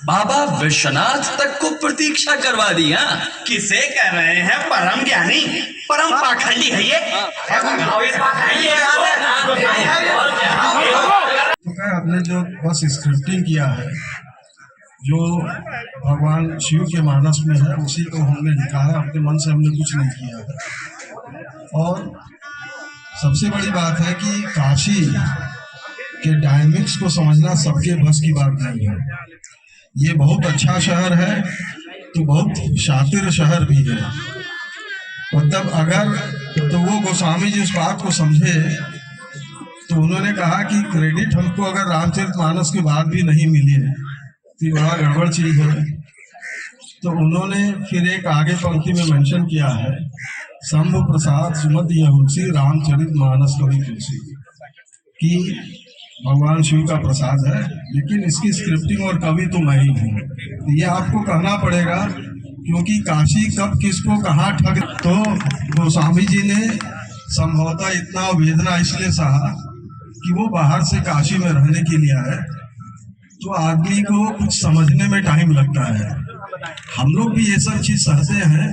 बाबा विश्वनाथ तक को प्रतीक्षा करवा दी। हाँ, किसे कह रहे हैं परम ज्ञानी, परम पाखंडी है ये। हमने जो बस स्क्रिप्टिंग किया है, जो भगवान शिव के मानस में है उसी को हमने लिखा है। अपने मन से हमने कुछ नहीं किया है। और सबसे बड़ी बात है कि काशी के डायनेमिक्स को समझना सबके बस की बात नहीं है। ये बहुत अच्छा शहर है तो बहुत शातिर शहर भी है। मतलब अगर तो वो गोस्वामी जी उस बात को समझे तो उन्होंने कहा कि क्रेडिट हमको अगर रामचरितमानस के बाद भी नहीं मिली तो बड़ा गड़बड़ चीज है। तो उन्होंने फिर एक आगे पंक्ति में मेंशन किया है, शंभु प्रसाद सुमति यहुसी रामचरितमानस कवि तुलसी, कि भगवान शिव का प्रसाद है, लेकिन इसकी स्क्रिप्टिंग और कवि तो मैं ही हूँ। ये आपको कहना पड़ेगा, क्योंकि काशी कब किसको कहाँ ठग। तो गोस्वामी जी ने संभवतः इतना वेदना इसलिए सहा कि वो बाहर से काशी में रहने के लिए आए, तो आदमी को कुछ समझने में टाइम लगता है। हम लोग भी ये सब चीज सहते हैं,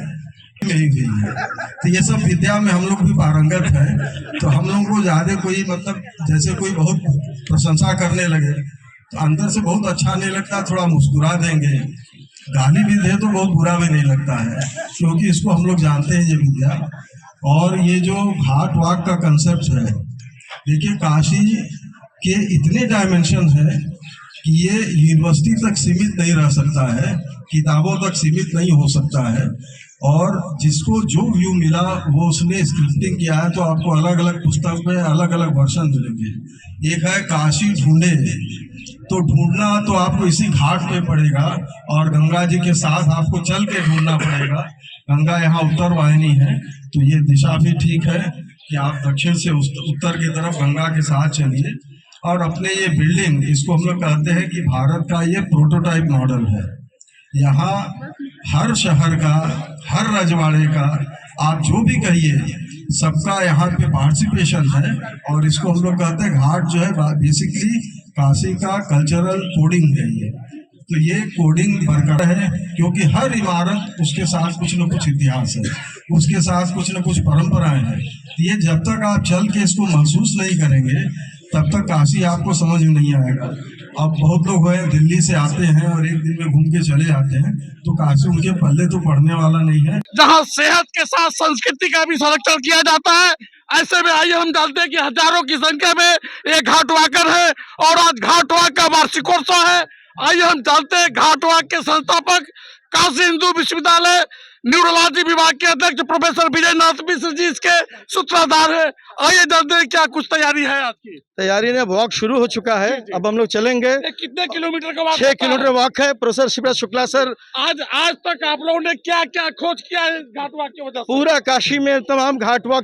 नहीं हुई है। तो ये सब विद्या में हम लोग भी पारंगत है। तो हम लोग को ज्यादा कोई मतलब जैसे कोई बहुत प्रशंसा करने लगे तो अंदर से बहुत अच्छा नहीं लगता, थोड़ा मुस्कुरा देंगे, गाली भी दे तो बहुत बुरा भी नहीं लगता है, क्योंकि इसको हम लोग जानते हैं ये विद्या। और ये जो घाट वाक का कंसेप्ट है, देखिए काशी के इतने डायमेंशन है कि ये यूनिवर्सिटी तक सीमित नहीं रह सकता है, किताबों तक सीमित नहीं हो सकता है। और जिसको जो व्यू मिला वो उसने स्क्रिप्टिंग किया है। तो आपको अलग अलग पुस्तक में अलग अलग वर्जन मिलेंगे। एक है काशी ढूंढे, तो ढूंढना तो आपको इसी घाट पे पड़ेगा और गंगा जी के साथ आपको चल के ढूंढना पड़ेगा। गंगा यहाँ उत्तर वाहिनी है, तो ये दिशा भी ठीक है कि आप दक्षिण से उत्तर की तरफ गंगा के साथ चलिए। और अपने ये बिल्डिंग, इसको हम लोग कहते हैं कि भारत का ये प्रोटोटाइप मॉडल है। यहाँ हर शहर का, हर रजवाड़े का, आप जो भी कहिए, सबका यहाँ पे पार्टिसिपेशन है। और इसको हम लोग कहते हैं घाट जो है बेसिकली काशी का कल्चरल कोडिंग है ये। तो ये कोडिंग बरकरार है, क्योंकि हर इमारत उसके साथ कुछ न कुछ इतिहास है, उसके साथ कुछ न कुछ परंपराएं हैं। ये जब तक आप चल के इसको महसूस नहीं करेंगे तब तक काशी आपको समझ में नहीं आएगा। अब बहुत लोग हैं दिल्ली से आते हैं और एक दिन में घूम के चले जाते हैं, तो काशी उनके पल्ले तो पड़ने वाला नहीं है। जहां सेहत के साथ संस्कृति का भी संरक्षण किया जाता है, ऐसे में आइए हम जानते हैं कि हजारों की संख्या में एक घाट वाकर है और आज घाट वाक का वार्षिकोत्सव है। आइए हम जानते हैं घाट वाक के संस्थापक, काशी हिंदू विश्वविद्यालय न्यूरोलॉजी विभाग के अध्यक्ष प्रोफेसर विजय नाथ मिश्र जी इसके सूत्रधार है। आइए जानते हैं क्या कुछ तैयारी है आज की। तैयारी ने वॉक शुरू हो चुका है, अब हम लोग चलेंगे। कितने किलोमीटर का वॉक? 6 किलोमीटर वॉक है। प्रोफेसर शिवराज शुक्ला सर, आज तक आप लोगों ने क्या क्या खोज किया है घाट वाक की वजह से? पूरा काशी में तमाम घाट वाक